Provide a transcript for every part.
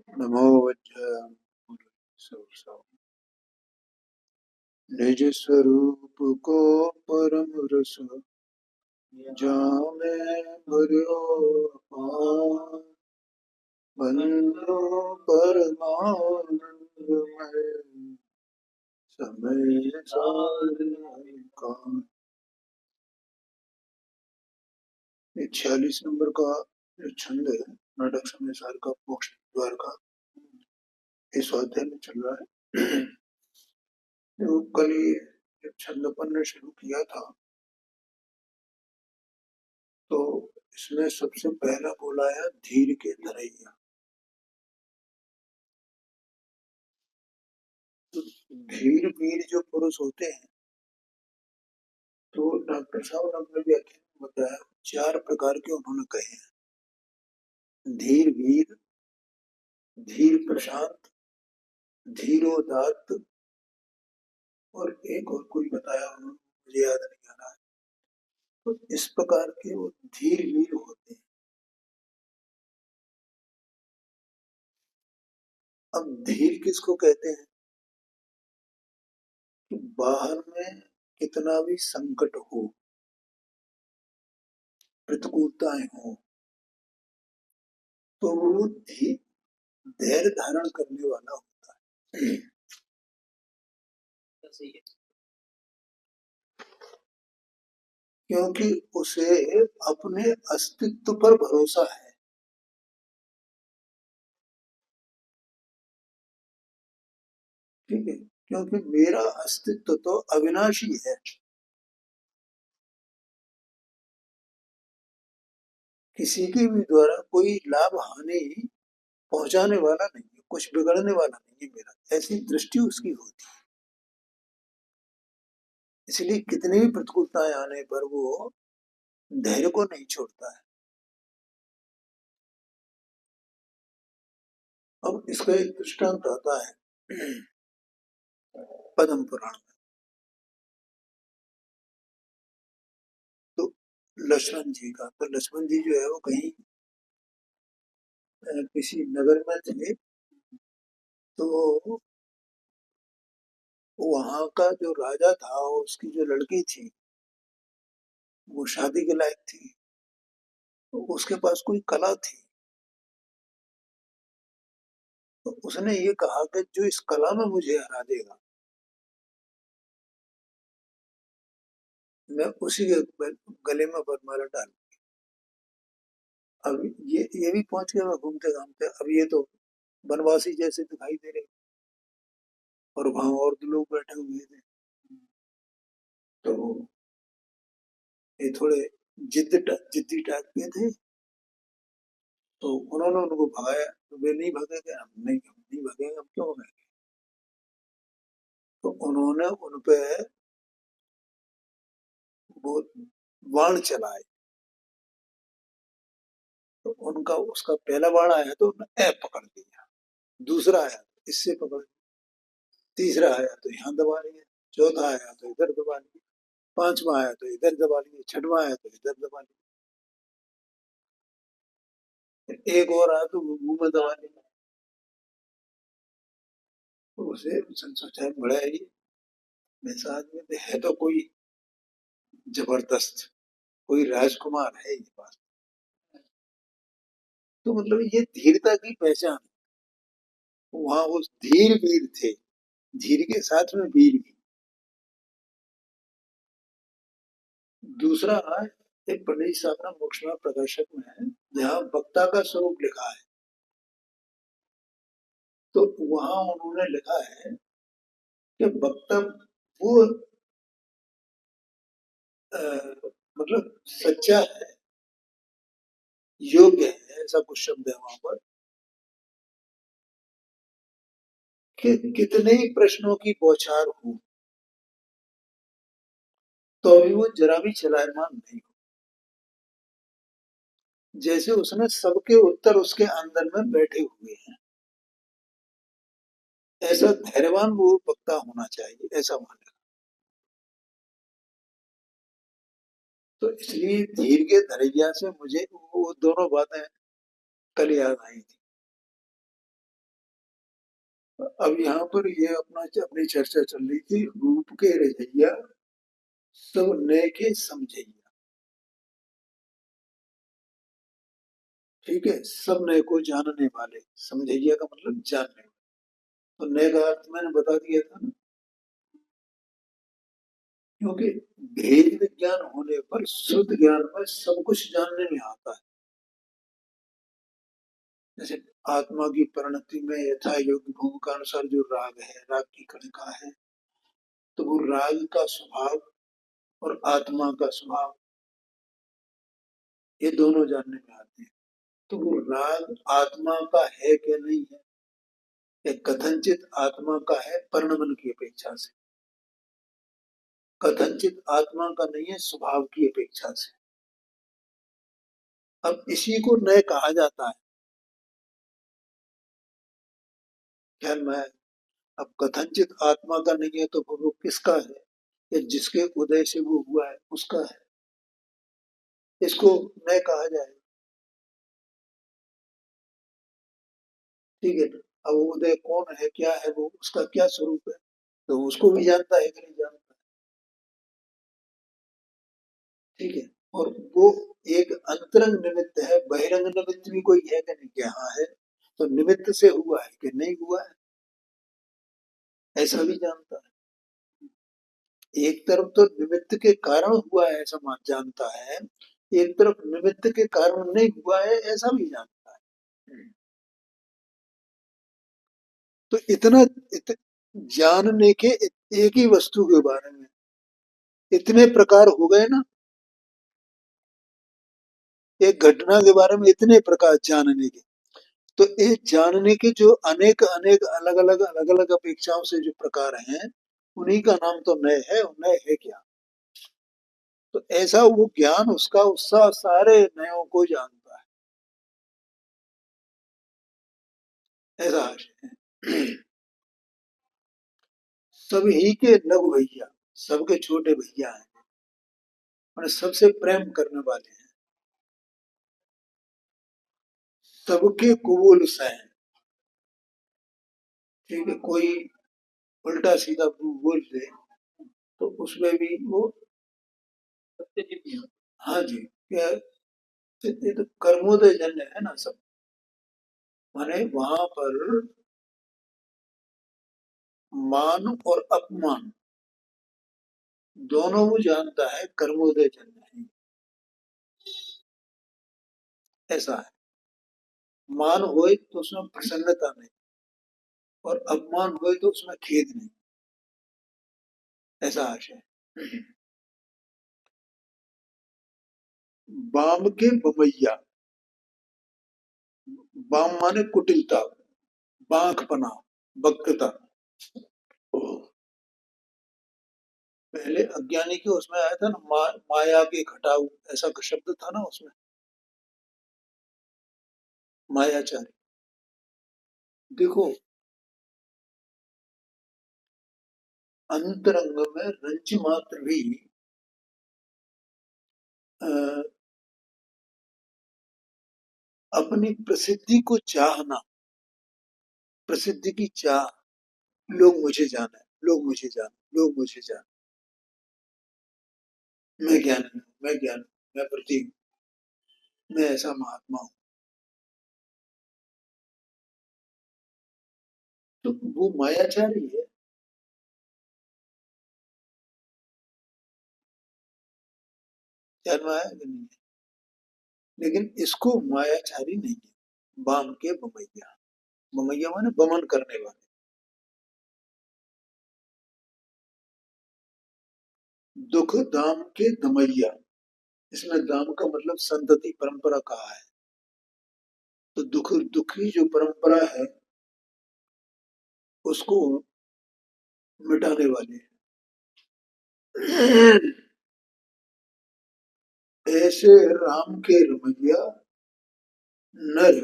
नमो वज्रं निज स्वरूप को परम रस जामे भर्यो अपार बंदो परमानंदमय समय सार का। 46 नंबर का जो छंद है नाटक समय सार का मोक्ष द्वार का, इस अध्याय में चल रहा है। जो कल ही जब छंदपन ने शुरू किया था तो इसमें सबसे पहला बोला है धीर के धरैया। तो धीर वीर जो पुरुष होते हैं तो डॉक्टर साहब ने अपने व्याख्यान में बताया 4 प्रकार के उन्होंने कहे हैं। धीर वीर, धीर प्रशांत, धीरोदात्त और एक और कोई बताया उन्होंने, मुझे याद नहीं आ रहा है। तो इस प्रकार के वो धीर वीर होते हैं। अब धीर किसको कहते हैं कि बाहर में कितना भी संकट हो, प्रतिकूलताएं हो, तो वो धैर्य धारण करने वाला होता है। क्योंकि उसे अपने अस्तित्व पर भरोसा है। ठीक है, क्योंकि मेरा अस्तित्व तो अविनाशी है, किसी के भी द्वारा कोई लाभ हानि पहुंचाने वाला नहीं है, कुछ बिगड़ने वाला नहीं है मेरा, ऐसी दृष्टि उसकी होती है। इसलिए कितनी भी प्रतिकूलताएं आने पर वो धैर्य को नहीं छोड़ता है। अब इसका एक दृष्टांत आता है पद्म पुराण में। तो लक्ष्मण जी का, तो लक्ष्मण जी जो है वो कहीं किसी नगर में थे, तो वहां का जो राजा था उसकी जो लड़की थी वो शादी के लायक थी, तो उसके पास कोई कला थी। तो उसने ये कहा कि जो इस कला में मुझे हरा देगा मैं उसी के गले में वरमाला डाल। अब ये भी पहुंच गया घूमते घामते। अब ये तो वनवासी जैसे दिखाई दे रहे और वहां और भी लोग बैठे हुए थे, तो ये थोड़े जिद्दी टाइप के थे। तो उन्होंने उनको भगाया, तो वे नहीं भगेंगे, हम नहीं भगेंगे, हम क्यों भगेंगे। तो उन्होंने उनपे वो बाण चलाए। तो उनका उसका पहला बाण आया तो उन्होंने पकड़ लिया, दूसरा आया तो इससे पकड़ लिया, तीसरा आया तो यहाँ दबा लिया, चौथा आया तो इधर दबा लिया, पांचवा आया तो इधर दबा लिया, छठवां आया तो इधर दबा लिया, एक और आया तो मुंह में दबा लिया। तो उसे सोचा बड़ा ही वैसा आदमी है, तो कोई जबरदस्त, कोई राजकुमार है ये बात। तो मतलब ये धीरता की पहचान। वहां वो धीर वीर थे, धीर के साथ में वीर भी। दूसरा एक पंडित साहब ने मोक्षमा प्रकाशक में है, जहाँ वक्ता का स्वरूप लिखा है, तो वहां उन्होंने लिखा है कि वक्ता वो मतलब सच्चा है, योग्य है, ऐसा कुछ शब्द है वहां पर, कि कितने ही प्रश्नों की बौछार हो तो भी वो जरा भी चलायमान नहीं हो, जैसे उसने सबके उत्तर उसके अंदर में बैठे हुए हैं। ऐसा धैर्यवान वो वक्ता होना चाहिए, ऐसा माने। तो इसलिए धीर के धैर्य से मुझे वो दोनों बातें कल याद आई थी। अब यहाँ पर ये अपनी चर्चा चल रही थी, रूप के रचैया सब नए के समझैया। ठीक है, सब नए को जानने वाले, समझैया का मतलब जानने वाले। तो नए का अर्थ मैंने बता दिया था ना, क्योंकि भेद विज्ञान होने पर शुद्ध ज्ञान में सब कुछ जानने में आता है। जैसे आत्मा की परिणति में यथा योग्य भूमि का अनुसार जो राग है, राग की कणिका है, तो वो राग का स्वभाव और आत्मा का स्वभाव, ये दोनों जानने में आते हैं। तो वो राग आत्मा का है कि नहीं है, या कथनचित आत्मा का है परिणमन की अपेक्षा से, कथनचित आत्मा का नहीं है स्वभाव की अपेक्षा से। अब इसी को नय कहा जाता है, ख्याल में है। अब कथनचित आत्मा का नहीं है तो वो किसका है, या जिसके उदय से वो हुआ है उसका है, इसको नय कहा जाए। ठीक है, अब वो उदय कौन है, क्या है, वो उसका क्या स्वरूप है, तो उसको भी जानता है कि नहीं जानता। ठीक है, और वो एक अंतरंग निमित्त है, बहिरंग निमित्त भी कोई है कि नहीं, क्या हाँ है, तो निमित्त से हुआ है कि नहीं हुआ है, ऐसा भी जानता है। एक तरफ तो निमित्त के कारण हुआ है ऐसा मान जानता है, एक तरफ निमित्त के कारण नहीं हुआ है ऐसा भी जानता है। तो जानने के एक ही वस्तु के बारे में इतने प्रकार हो गए ना, एक घटना के बारे में इतने प्रकार जानने के। तो ये जानने के जो अनेक अनेक अलग अलग अपेक्षाओं से जो प्रकार हैं, उन्हीं का नाम तो नय है, और नय है क्या। तो ऐसा वो ज्ञान उसका उत्साह सारे नयों को जानता है, ऐसा आशय है। सभी के लघु भैया, सबके छोटे भैया हैं, और सबसे प्रेम करने वाले हैं, सबके कुबुल से हैं। ठीक है, कोई उल्टा सीधा बोल दे तो उसमें भी वो सत्यजित नहीं होता। हाँ जी, क्या, ये तो कर्मोदय जन्य है ना सब, माने वहां पर मान और अपमान दोनों वो जानता है, कर्मोदय जन्य है, ऐसा है। मान होए तो उसमें प्रसन्नता नहीं, और अपमान होए तो उसमें खेद नहीं, ऐसा आशय है। बाम के बमैया, बाम माने कुटिलता, बांकपना, वक्रता। पहले अज्ञानी के उसमें आया था ना, माया के खटाऊ, ऐसा का शब्द था ना उसमें, मायाचारी। देखो, अंतरंग में रंच मात्र भी अ, अपनी प्रसिद्धि को चाहना, प्रसिद्धि की चाह, लोग मुझे जाने, लोग मुझे जाने, लोग मुझे जाने, मैं ज्ञानी हूँ, मैं ज्ञानी हूँ, मैं प्रति हूँ, मैं ऐसा महात्मा हूँ। तो वो मायाचारी है, जानवा है कि नहीं है? लेकिन इसको मायाचारी नहीं है, बाम के बमैया, बमैया माने बमन करने वाले, दुख दाम के दमैया। इसमें दाम का मतलब संतति परंपरा कहा है, तो दुख दुखी जो परंपरा है उसको मिटाने वाले हैं। ऐसे राम के रमैया नर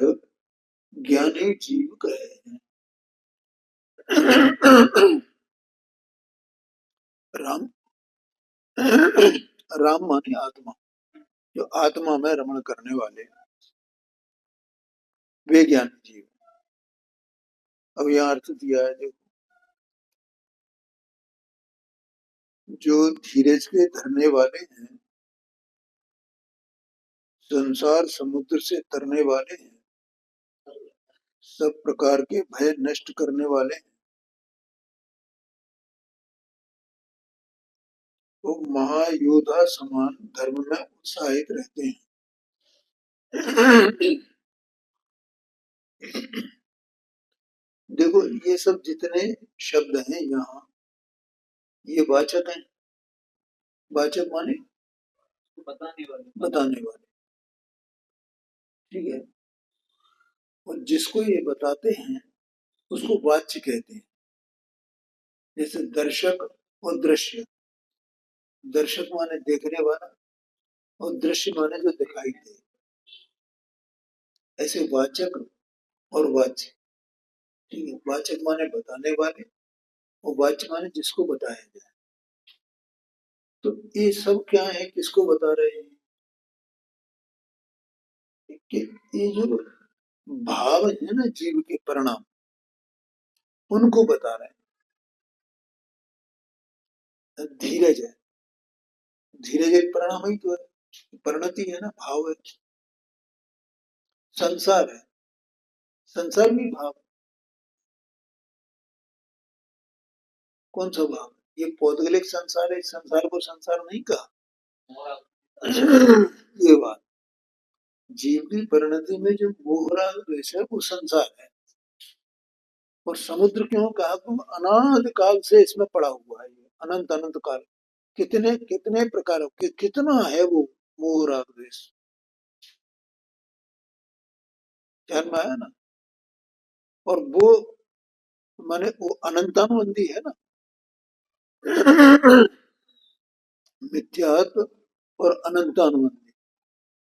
ज्ञानी जीव कहे। राम, राम माने आत्मा, जो आत्मा में रमण करने वाले, वे ज्ञानी जीव। अब यहाँ अर्थ दिया है देखो, जो धीरज के धरने वाले हैं, संसार समुद्र से तरने वाले हैं, सब प्रकार के भय नष्ट करने वाले हैं, वो महायोद्धा समान धर्म में उत्साहित रहते हैं। देखो ये सब जितने शब्द हैं यहाँ, ये वाचक हैं। वाचक माने बताने वाले, ठीक है। और जिसको ये बताते हैं उसको वाच्य कहते हैं। जैसे दर्शक और दृश्य, दर्शक माने देखने वाला और दृश्य माने जो दिखाई दे। ऐसे वाचक और वाच्य, ठीक है। वाचक माने बताने वाले और वाच्य माने जिसको बताया जाए। तो ये सब क्या है, किसको बता रहे हैं कि ये जो भाव है ना जीव के परिणाम, उनको बता रहे हैं। धीरज है, धीरज एक परिणाम ही तो है, परिणति है ना, भाव है। संसार है, संसार भी भाव। कौन सा भाव? ये पौद्गलिक संसार है, इस संसार को संसार नहीं कहा। ये बात, जीव की परिणति में जो मोहरा द्वेष है वो संसार है। और समुद्र क्यों कहा? तुम अनादि काल से इसमें पड़ा हुआ है, अनंत अनंत काल, कितने कितने प्रकारों के, कितना है वो मोह राग द्वेष, ध्यान में आया ना। और वो माने वो अनंतानुबंधी है ना। मिथ्यात्व और अनंतानुबंधी,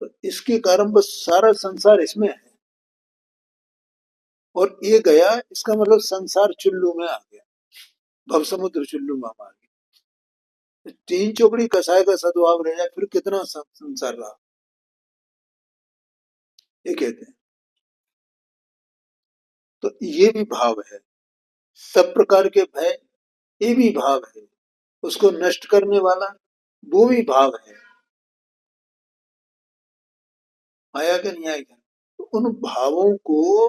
तो इसके कारण बस सारा संसार इसमें है। और ये गया, इसका मतलब संसार चुल्लू में आ गया, भव समुद्र चुल्लू में आ गया। तो तीन चौकड़ी कसाय का सद्भाव रह जाए, फिर कितना संसार रहा, ये कहते हैं। तो ये भी भाव है, सब प्रकार के भय, ये भी भाव है। उसको नष्ट करने वाला वो भी भाव है। आया कि नहीं आएगा? तो उन भावों को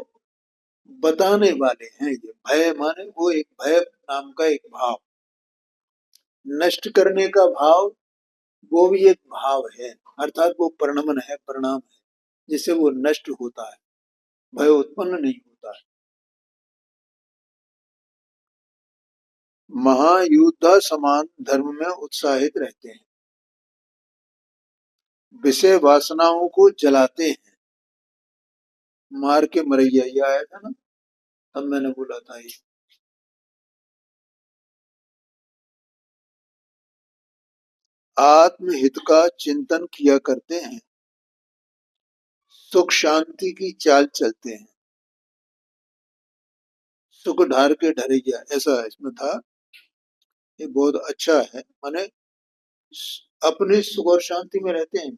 बताने वाले हैं ये। भय माने वो एक भय नाम का एक भाव, नष्ट करने का भाव, वो भी एक भाव है। अर्थात वो परिणमन है, परिणाम है, जिससे वो नष्ट होता है, भय उत्पन्न नहीं होता है। महायोद्धा समान धर्म में उत्साहित रहते हैं, विषय वासनाओं को जलाते हैं। मार के मरैया, ये आया था ना, तब मैंने बोला था ये। आत्महित का चिंतन किया करते हैं, सुख शांति की चाल चलते हैं। सुख ढार के ढरैया, ऐसा इसमें था। ये बहुत अच्छा है, माने अपने सुख और शांति में रहते हैं।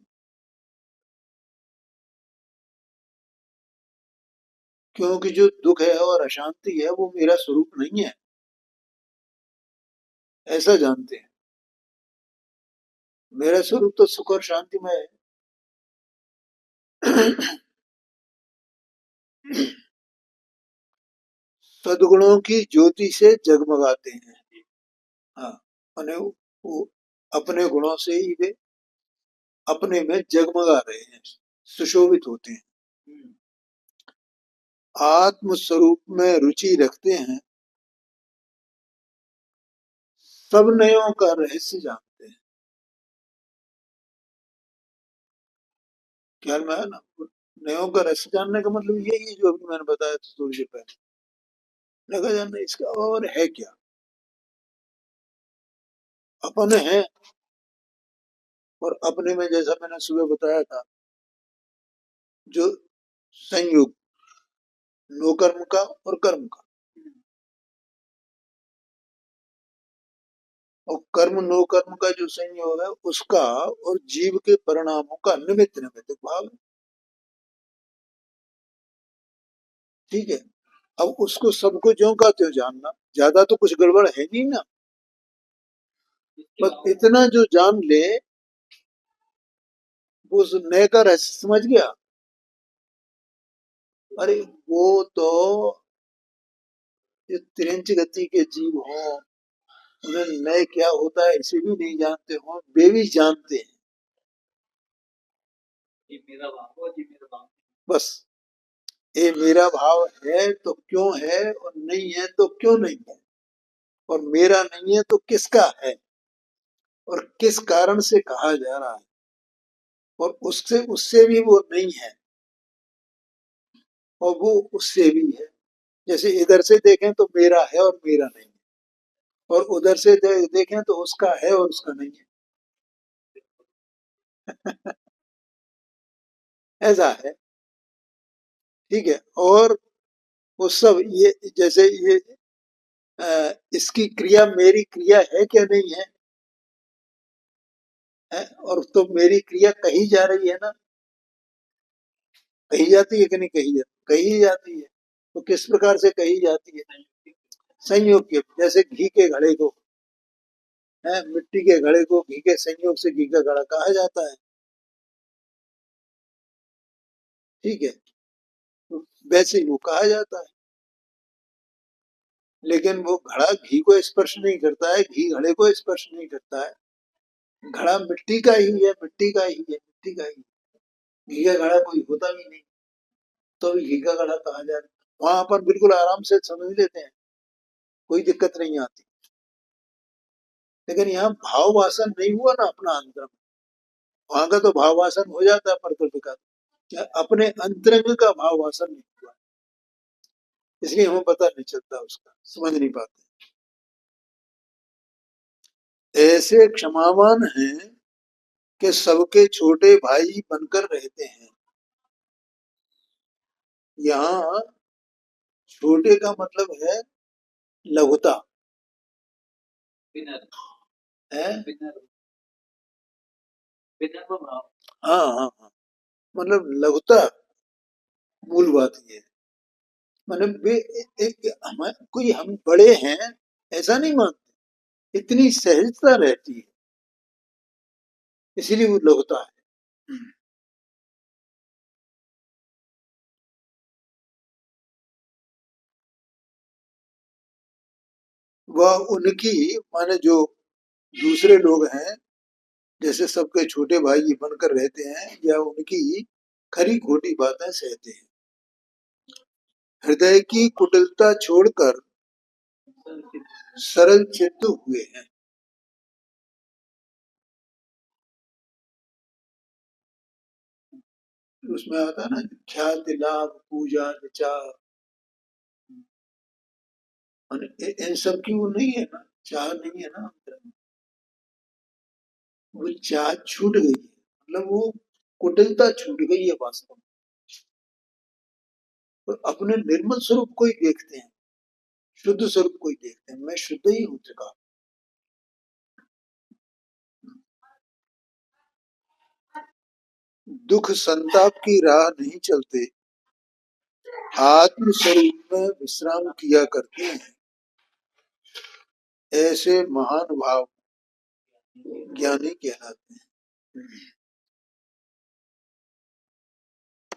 क्योंकि जो दुख है और अशांति है वो मेरा स्वरूप नहीं है, ऐसा जानते हैं। मेरा स्वरूप तो सुख और शांति में है। सद्गुणों की ज्योति से जगमगाते हैं। हाँ, माने वो अपने गुणों से ही वे अपने में जगमगा रहे हैं, सुशोभित होते हैं। आत्म स्वरूप में रुचि रखते हैं, सब नयों का रहस्य जानते हैं। ख्याल में आया ना? नयों का रहस्य जानने का मतलब यही है जो अभी मैंने बताया था थोड़ी देर पहले। लगा जानना इसका और है क्या, अपन है। और अपने में जैसा मैंने सुबह बताया था, जो संयोग नो कर्म का और कर्म का, और कर्म नो कर्म का जो संयोग है उसका, और जीव के परिणामों का निमित्त निमित्त भाव, ठीक है। अब उसको सबको ज्यों का त्यों जानना, ज्यादा तो कुछ गड़बड़ है नहीं ना। बस इतना जो जान ले, वो उस नए का रहस्य समझ गया। अरे वो तो जो तिरंज गति के जीव हों, उन्हें नए क्या होता है इसे भी नहीं जानते हो, वे भी जानते हैं। बस ये मेरा भाव है तो क्यों है, और नहीं है तो क्यों नहीं है, और मेरा नहीं है तो किसका है, और किस कारण से कहा जा रहा है, और उससे उससे भी वो नहीं है, और वो उससे भी है। जैसे इधर से देखें तो मेरा है और मेरा नहीं है, और उधर से देखें तो उसका है और उसका नहीं है। ऐसा है। ठीक है। और वो सब ये जैसे ये इसकी क्रिया मेरी क्रिया है क्या नहीं है, है? और तो मेरी क्रिया कही जा रही है ना, कही जाती है कि नहीं कही जाती, कही जाती है। तो किस प्रकार से कही जाती है? संयोग के, जैसे घी के घड़े को, है मिट्टी के घड़े को घी के संयोग से घी का घड़ा कहा जाता है। ठीक है। तो वैसे ही वो कहा जाता है। लेकिन वो घड़ा घी को स्पर्श नहीं करता है, घी घड़े को स्पर्श नहीं करता है। घड़ा मिट्टी का ही है, मिट्टी का ही है, मिट्टी का ही। घी का घड़ा कोई होता भी नहीं, तो भी घी का घड़ा कहा जाता है। वहां पर बिल्कुल आराम से समझ लेते हैं, कोई दिक्कत नहीं आती। लेकिन यहाँ भाव वासन नहीं हुआ ना अपना अंतरंग। वहां का तो भाव वासन हो जाता है प्रकृति का, क्या अपने अंतरंग का भाव वासन नहीं हुआ, इसलिए हमें पता नहीं चलता, उसका समझ नहीं पाते। ऐसे क्षमावान हैं कि सबके छोटे भाई बनकर रहते हैं। यहाँ छोटे का मतलब है लघुता, है। हाँ हाँ हाँ, मतलब लघुता मूल बात ये है। मतलब वे हम कोई हम बड़े हैं ऐसा नहीं मानते, इतनी सहजता रहती है, इसीलिए वो लघुता है। वह उनकी, माने जो दूसरे लोग हैं, जैसे सबके छोटे भाई बनकर रहते हैं, या उनकी खरी खोटी बातें सहते हैं। हृदय की कुटिलता छोड़कर सरल चित्त हुए हैं। उसमें आता है ना, ख्याति लाभ पूजा विचार, इन सब की वो नहीं है ना, चाह नहीं है ना अंदर में। वो चाह छूट गई है, मतलब वो कुटिलता छूट गई है वास्तव में। और अपने निर्मल स्वरूप को ही देखते हैं, शुद्ध स्वरूप को ही देखते हैं, मैं शुद्ध ही हूं चुका। दुख संताप की राह नहीं चलते, आत्म स्वरूप में विश्राम किया करते हैं। ऐसे महान भाव ज्ञानी कहलाते हैं।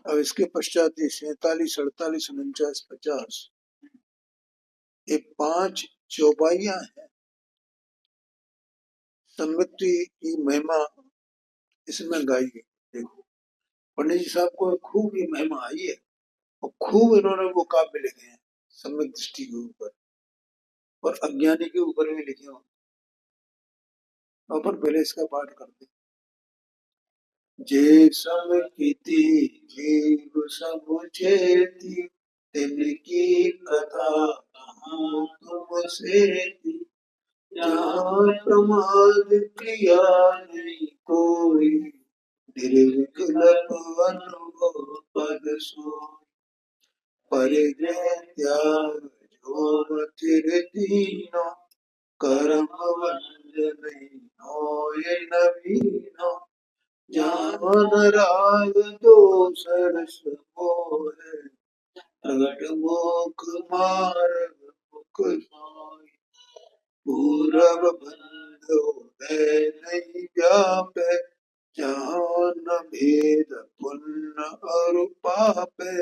अब इसके पश्चात 47, 48, 49, 50, ये 5 चौपाइयां हैं। सम्मति की महिमा इसमें गाई गई। देखो, पंडित जी साहब को खूब ये महिमा आई है, और खूब इन्होंने वो काव्य लिखे हैं सम्यक दृष्टि के ऊपर, और अज्ञानी के ऊपर भी लिखे हो। अपन पहले इसका पाठ करते हैं। जे समकिति जीव समुचेति, तिनकी कथा कहाँ तुम से थी। जहाँ प्रमाद किया नहीं कोई, निर्विकल्प अनुभव पद सोई। परिग्रह त्याग जो मथिर दीनो, कर्म बंधन होय नवीनो। ज्ञान राग दोष रस मोह, प्रगट मुख मार्ग मुख माय, पूरब बंधु है नहीं व्यापे, जहाँ न भेद पुण्य और पापे।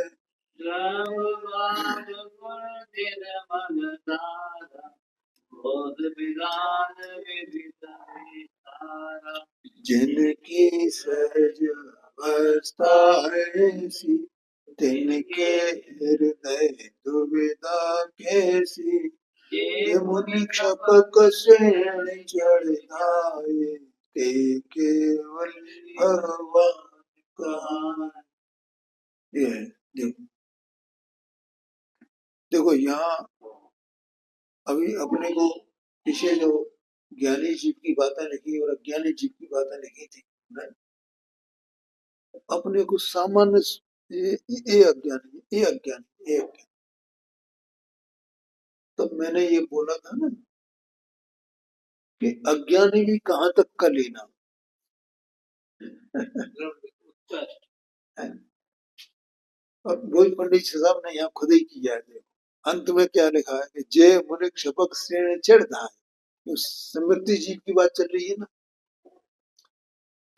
जिनकी सहज अवस्था ऐसी, तिनके हृदय दुविधा कैसी। ये मुनि क्षपक श्रेणी चढ़ आए, ते केवल भगवान कहाए। ये है, देखो देखो यहाँ अभी अपने को पीछे जो ज्ञानी जीव की बातें लिखी और अज्ञानी जीव की बातें लिखी थी, अपने को सामान्य ये अज्ञानी ये अज्ञानी ये अज्ञानी। तो मैंने ये बोला था ना कि अज्ञानी भी कहाँ तक का लेना है। और वही पंडित साहब ने यहाँ खुद ही किया है। अंत में क्या लिखा है कि जय मुनि क्षपक श्रेणी चढ़ धाए। तो समृद्धि जीव की बात चल रही है ना,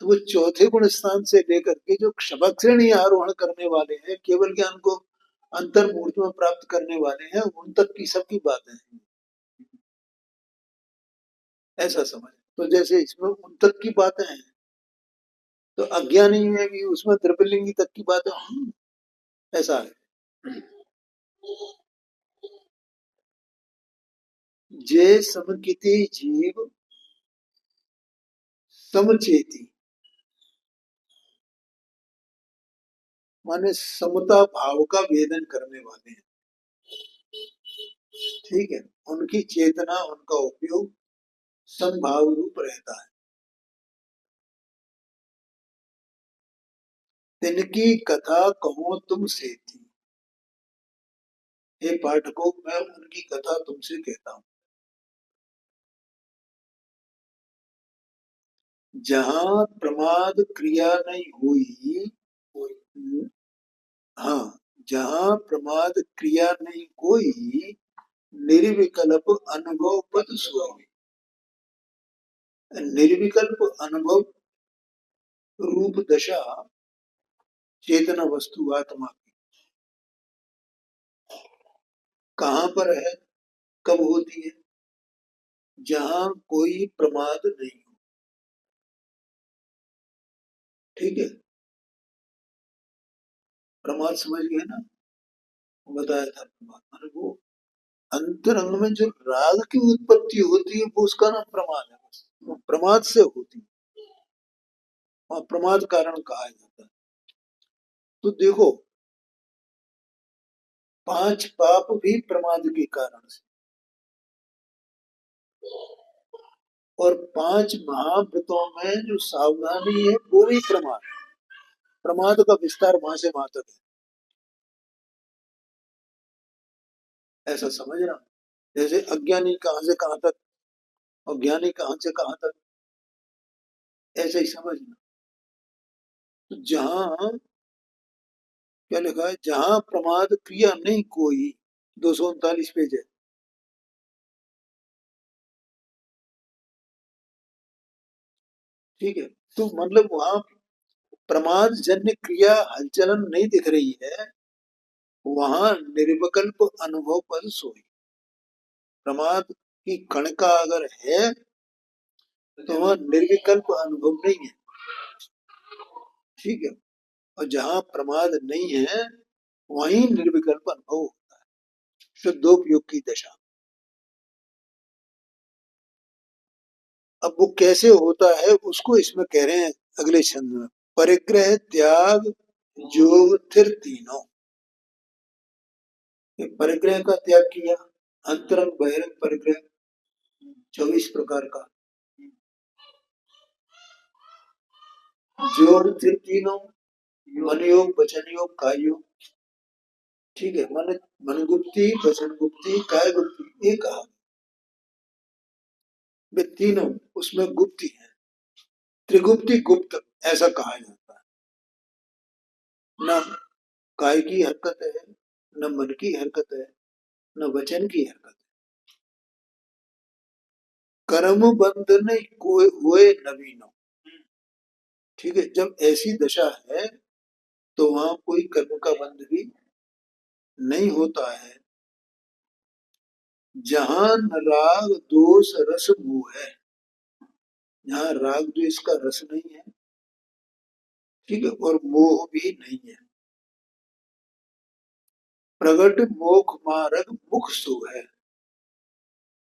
तो वो चौथे गुण स्थान से लेकर के जो क्षपक श्रेणी आरोहण करने वाले हैं, केवल ज्ञान को अंतर्मूर्त में प्राप्त करने वाले हैं, उन तक की सबकी बातें हैं, ऐसा समझ। तो जैसे इसमें उन तक की बातें हैं, तो अज्ञानी में भी उसमें त्रिपलिंगी तक की बातें हैं, ऐसा है। जे समकिति जीव समचेती, माने समता भाव का वेदन करने वाले हैं, ठीक है। उनकी चेतना उनका उपयोग समभाव रूप रहता है। तिनकी कथा कहो तुमसे थी, हे पाठकों मैं उनकी कथा तुमसे कहता हूं। जहां प्रमाद क्रिया नहीं हुई, हाँ, जहां प्रमाद क्रिया नहीं कोई, निर्विकल्प अनुभव पद सोई। निर्विकल्प अनुभव रूप दशा चेतना वस्तु आत्मा की कहाँ पर है, कब होती है? जहां कोई प्रमाद नहीं हो, ठीक है। प्रमाद समझ गए ना, बताया था प्रमाद माने वो अंतरंग में जो राग की उत्पत्ति होती है, वो उसका नाम प्रमाद है। बस वो प्रमाद से होती है और प्रमाद कारण कहा जाता है। तो देखो 5 पाप भी प्रमाद के कारण से, और 5 महाव्रतों में जो सावधानी है वो भी प्रमाद। प्रमाद का विस्तार वहां से वहां तक है, ऐसा समझना। जैसे अज्ञानी कहां से कहां तक और ज्ञानी कहां से कहां तक, ऐसे ही समझना। तो जहां क्या लिखा है, जहां प्रमाद क्रिया नहीं कोई, 239 पेज है, ठीक है। तो मतलब वहां प्रमाद जन्य क्रिया हलचलन नहीं दिख रही है, वहां निर्विकल्प अनुभव पद सोई। प्रमाद की कणिका अगर है तो वह निर्विकल्प अनुभव नहीं है, ठीक है। और जहां प्रमाद नहीं है वहीं निर्विकल्प अनुभव होता है, शुद्धोपयोग की दशा। अब वो कैसे होता है उसको इसमें कह रहे हैं अगले छंद में, परिग्रह त्याग योग थिर तीनों। ये परिग्रह का त्याग किया, अंतरंग बहिरंग परिग्रह 24 प्रकार का, योग थिर तीनों, मन योग वचन योग काय योग, ठीक है। मन गुप्ती वचन गुप्ती काय गुप्ती, ये कहा वे तीनों उसमें गुप्ती है, त्रिगुप्ती गुप्त ऐसा कहा जाता है। न काय की हरकत है, न मन की हरकत है, न वचन की हरकत है। कर्म बंध नहीं कोई हुए नवीनो। ठीक है, जब ऐसी दशा है तो वहां कोई कर्म का बंध भी नहीं होता है। जहां न राग दोष रस मोह है, जहां राग द्वेष का रस नहीं है, ठीक है, और मोह भी नहीं है। प्रगट मोख मार्ग मुख सो है,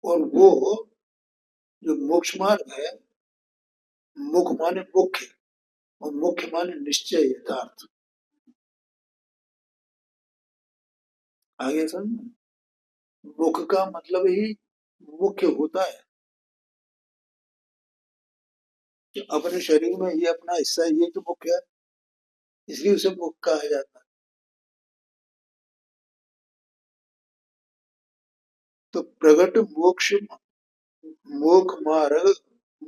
और वो जो मोक्ष मार्ग है, मुख माने मुख्य, और मुख्य माने निश्चय यथार्थ। आगे समझ, मुख का मतलब ही मुख्य होता है कि अपने शरीर में ये अपना हिस्सा, ये तो मुख्य है, इसलिए उसे मुख कहा जाता है। तो प्रगट मोक्ष मोक्ष मार्ग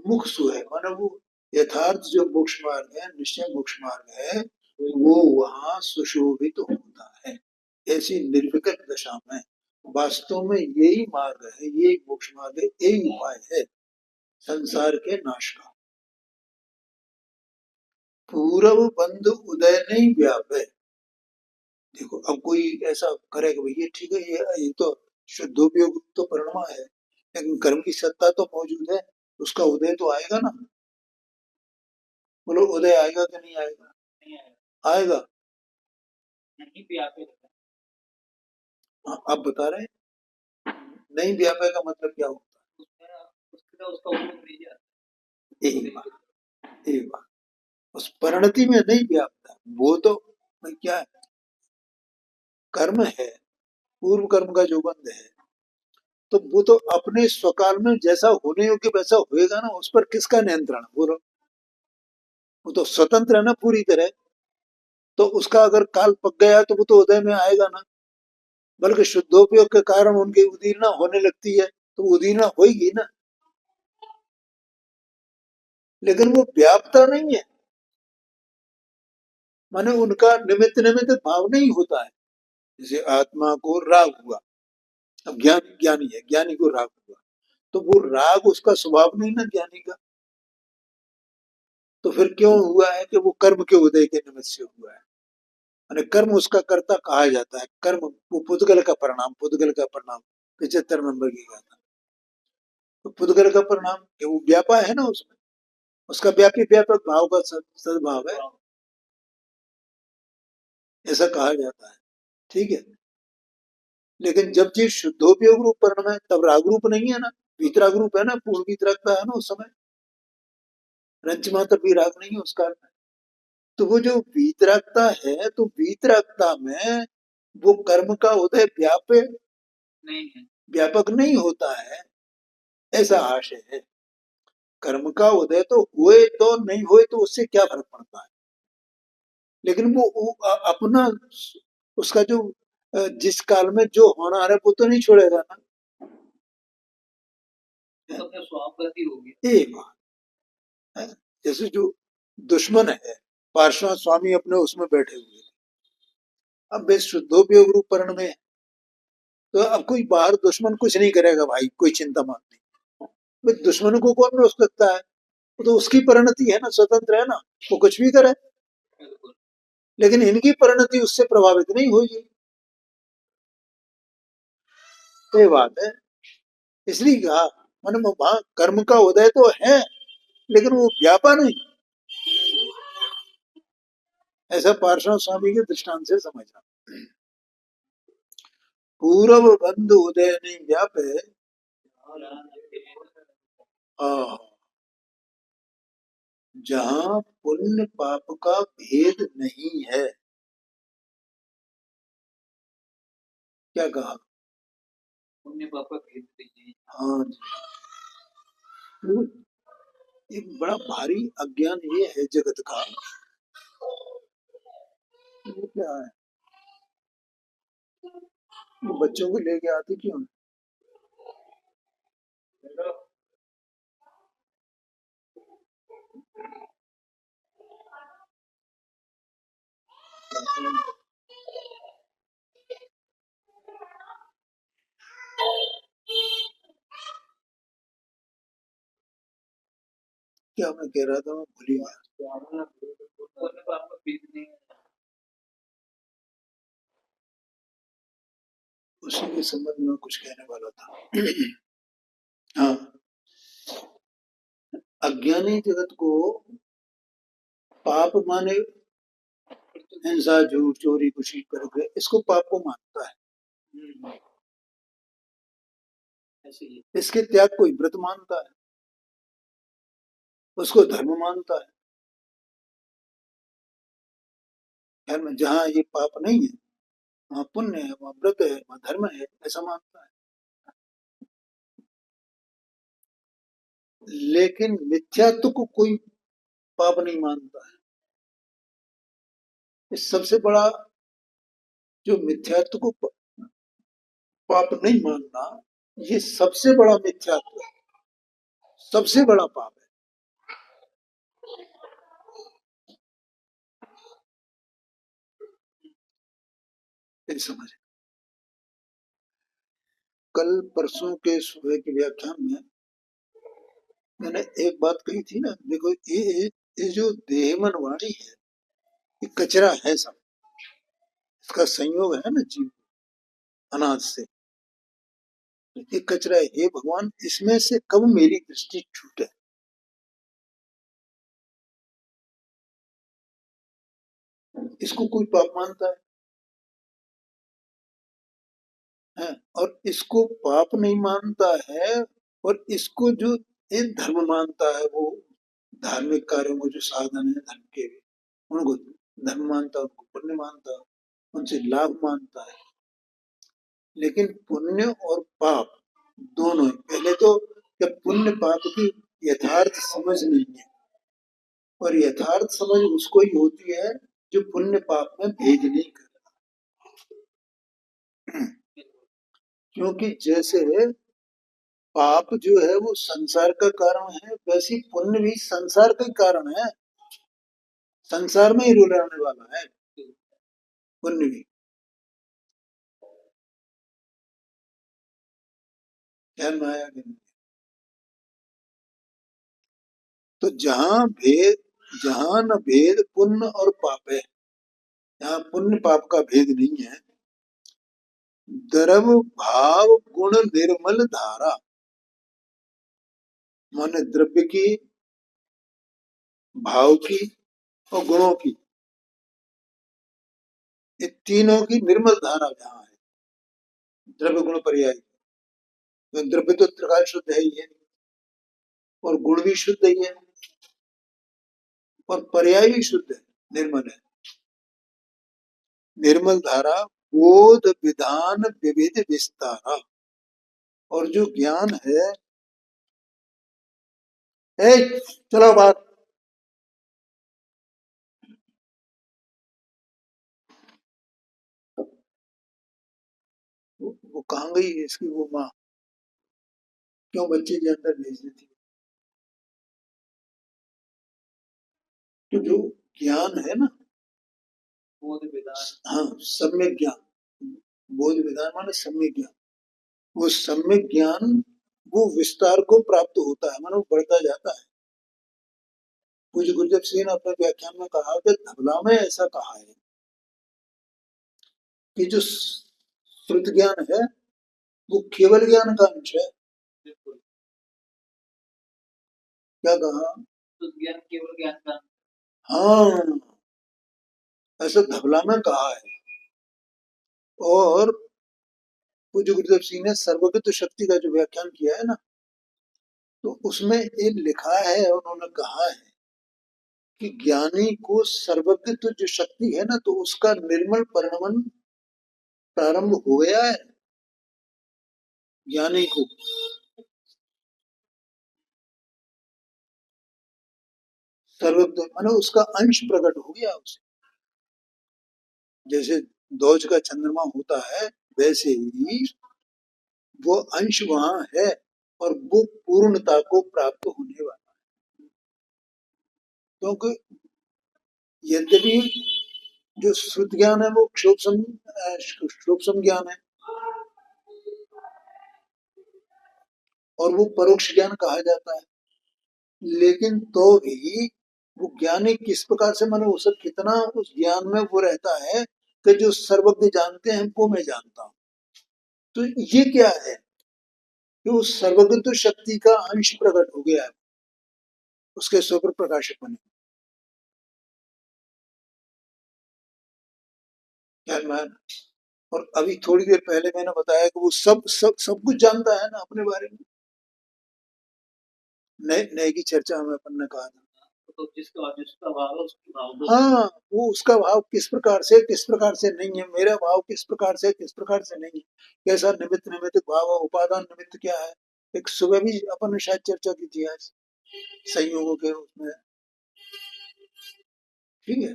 मुख सु है, माना वो यथार्थ जो मोक्ष मार्ग है, निश्चय मोक्ष मार्ग है, वो वहां सुशोभित होता है। ऐसी निर्विकल्प दशा में वास्तव में यही मार्ग है, यही मोक्ष मार्ग है, यही उपाय है संसार के नाश का। पूर्व बंध उदय नहीं व्यापे। देखो अब कोई ऐसा करेगा, भैया ठीक है, ये तो शुद्धोपयोग तो परिणमा है, लेकिन कर्म की सत्ता तो मौजूद है, उसका उदय तो आएगा ना। बोलो उदय आएगा कि नहीं आएगा? नहीं आएगा। आएगा। नहीं व्यापे। हाँ, आप बता रहे हैं नहीं व्यापे का मतलब क्या होता है? उसका उपयोग नहीं जाता। एक बात, एक बात, उस परिणति में नहीं व्यापता, वो तो भाई क्या है, कर्म है, पूर्व कर्म का जो बंध है, तो वो तो अपने स्वकाल में जैसा होने योग्य वैसा होएगा ना, उस पर किसका नियंत्रण है? बोलो, वो तो स्वतंत्र है ना पूरी तरह। तो उसका अगर काल पक गया तो वो तो उदय में आएगा ना, बल्कि शुद्धोपयोग के कारण उनकी उदीर्णा होने लगती है, तो उदीर्णा होगी ना, लेकिन वो व्यापता नहीं है, माने उनका निमित्त निमित्त भाव नहीं होता है। जैसे आत्मा को राग हुआ, अब ज्ञान ज्ञानी है, ज्ञानी को राग हुआ, तो वो राग उसका स्वभाव नहीं ना ज्ञानी का, तो फिर क्यों हुआ है कि वो कर्म के उदय के निमित्त से हुआ है। माने कर्म उसका कर्ता कहा जाता है, कर्म वो पुद्गल का परिणाम, पुद्गल का परिणाम 75 नंबर की गाथा। तो पुद्गल का परिणाम कि वो व्यापा है ना उसमें, उसका व्यापी व्यापक भाव का सद्भाव है, ऐसा कहा जाता है। ठीक है, लेकिन जब चीज शुद्धोपयोग रूप परिणाम है तब राग रूप नहीं है ना, वीतराग रूप है ना, पूर्ण वीतरागता है ना उस समय, रंच मात्र भी राग नहीं है उसका। तो वो जो वीतरागता है, तो वीतरागता में वो कर्म का उदय व्यापक नहीं है, व्यापक नहीं होता है, ऐसा आशय है। कर्म का उदय तो हुए तो नहीं हुए तो उससे क्या फर्क पड़ता है, लेकिन वो अपना उसका जो जिस काल में जो होना है वो तो नहीं छोड़ेगा ना। तो अपने स्वापगति होगी। ये बात है, जैसे जो दुश्मन है, पार्श्व स्वामी अपने उसमें बैठे हुए, अब वे शुद्धोपयोग रूप पर्ण में है, तो अब कोई बाहर दुश्मन कुछ नहीं करेगा भाई, कोई चिंता मत नहीं। भाई दुश्मन को कौन रोक सकता है, वो तो उसकी परिणति है ना, स्वतंत्र है ना, वो कुछ भी करे, लेकिन इनकी परिणति उससे प्रभावित नहीं होगी, तो ये बात है। इसलिए कहा मन वहां कर्म का उदय तो है, लेकिन वो व्यापा नहीं, ऐसा पार्श्व स्वामी के दृष्टांत से समझना। पूर्व बंधु उदय नहीं व्यापे, जहां पुण्य पाप का भेद नहीं है। क्या कहा? पुण्य पाप का भेद नहीं है, हाँ जी। तो एक बड़ा भारी अज्ञान ये है जगत का, वो क्या है, वो बच्चों को लेके आते क्यों? क्या मैं कह रहा था, मैं भूल ही गया। उसी के संबंध में कुछ कहने वाला था। हाँ, अज्ञानी जगत को पाप माने हिंसा, झूठ, चोरी, खुशी, पर इसको पाप को मानता है। इसके त्याग को व्रत मानता है, उसको धर्म मानता है। ख्याल में जहाँ ये पाप नहीं है वहाँ पुण्य है, वहाँ व्रत है, वहाँ धर्म है, ऐसा मानता है। लेकिन मिथ्यात्व को कोई पाप नहीं मानता है। इस सबसे बड़ा जो मिथ्यात्व को पाप नहीं मानना, ये सबसे बड़ा मिथ्यात्व है, सबसे बड़ा पाप है। ये समझ। कल परसों के सुबह के व्याख्यान में मैंने एक बात कही थी ना, देखो ये जो देह मन वाणी है, ये कचरा है सब, इसका संयोग है ना जीव अनाज से, ये कचरा है। हे भगवान, इसमें से कब मेरी दृष्टि छूटे। इसको कोई पाप मानता है, और इसको पाप नहीं मानता है, और इसको जो एक धर्म मानता है, वो धार्मिक कार्यों को जो साधन है धर्म के, उनको धर्म मानता है, उनको पुण्य मानता है, उनसे लाभ मानता है। लेकिन पुण्य और पाप दोनों ही, पहले तो जब पुण्य पाप की यथार्थ समझ नहीं है, और यथार्थ समझ उसको ही होती है जो पुण्य पाप में भेद नहीं कर। क्योंकि जैसे पाप जो है वो संसार का कारण है, वैसे ही पुण्य भी संसार का ही कारण है, संसार में ही रुलाने वाला है पुण्य भी। ध्यान में आया कि नहीं? तो जहां न भेद पुण्य और पाप है, यहाँ पुण्य पाप का भेद नहीं है। द्रव भाव गुण निर्मल धारा, माने द्रव्य की, भाव की और गुणों की, ये तीनों की निर्मल धारा जहाँ है, द्रव्य गुण पर्याय। तो द्रव्य तो त्रिकाल शुद्ध है ही है, और गुण भी शुद्ध ही है, और पर्याय भी शुद्ध है, निर्मल है। निर्मल धारा बोध विधान विविध विस्तारा, और जो ज्ञान है, ए चलो बात, वो कहाँ गई इसकी वो माँ, क्यों बच्चे के अंदर भेज देती। तो जो ज्ञान है ना, बोध विधान, हाँ सम्यक ज्ञान, बोध विधान माने सम्यक ज्ञान, वो सम्यक ज्ञान वो विस्तार को प्राप्त होता है, मानो वो बढ़ता जाता है। पूज्य गुरुदेव सिंह ने अपने व्याख्यान में कहा कि धबला में ऐसा कहा है कि जो श्रुत ज्ञान है वो केवल ज्ञान का अंश है। क्या कहा? श्रुत ज्ञान केवल ज्ञान का, हाँ, ऐसा धबला में कहा है। और पूज्य गुरुदेव सिंह ने सर्वगत शक्ति का जो व्याख्यान किया है ना, तो उसमें ये लिखा है, उन्होंने कहा है कि ज्ञानी को सर्वगत जो शक्ति है ना, तो उसका निर्मल परिणमन प्रारंभ हो गया है ज्ञानी को। सर्वगत माने उसका अंश प्रकट हो गया उसे, जैसे ध्वज का चंद्रमा होता है, वैसे ही वो अंश वहां है, और वो पूर्णता को प्राप्त होने वाला। क्योंकि यद्यपि जो श्रुत ज्ञान है वो क्षोभ ज्ञान है, और वो परोक्ष ज्ञान कहा जाता है। लेकिन तो भी वो ज्ञानी किस प्रकार से, माने उसे कितना उस ज्ञान में वो रहता है कि जो सर्वज्ञ जानते हैं वो मैं जानता हूँ। तो ये क्या है कि उस सर्वज्ञ तो शक्ति का अंश प्रकट हो गया है, उसके स्वरूप प्रकाशक बने। ख्याल में आया ना? और अभी थोड़ी देर पहले मैंने बताया कि वो सब सब सब कुछ जानता है ना अपने बारे में। नए नए की चर्चा में अपन ने कहा था। तो जिसका जिसका भाव है उसकी भाव, हाँ, वो उसका भाव किस प्रकार से नहीं है, मेरा भाव किस प्रकार से किस प्रकार से नहीं है, कैसा निमित्त निमित्त भाव है, उपादान निमित्त क्या है। एक सुबह भी अपन ने शायद चर्चा की थी आज संयोगों के उसमें। ठीक है।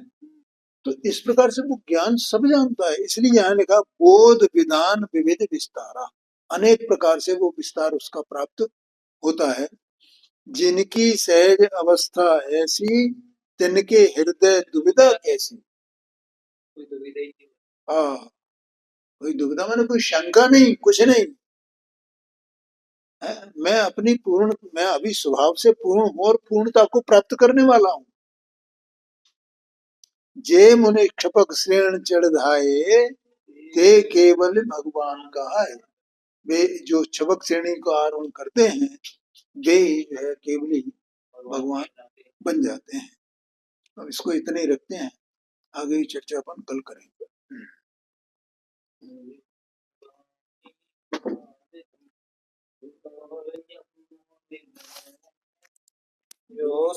तो इस प्रकार से वो ज्ञान सब जानता है, इसलिए यहाँ लिखा बोध विधान विविध विस्तारा, अनेक प्रकार से वो विस्तार उसका प्राप्त होता है। जिनकी सहज अवस्था ऐसी, तिनके हृदय दुविधा कैसी। कोई दुविधा ही नहीं। हाँ, कोई दुविधा माने कोई शंका नहीं, कुछ नहीं है। मैं अभी स्वभाव से पूर्ण हूँ और पूर्णता को प्राप्त करने वाला हूँ। जे मुनि क्षपक श्रेण चढ़ धाये, ते केवल भगवान का है। वे जो क्षपक श्रेणी को आरोहण करते हैं, वे ही जो है केवल ही भगवान बन जाते हैं। अब इसको इतने ही रखते हैं, आगे की चर्चा अपन कल करेंगे। जो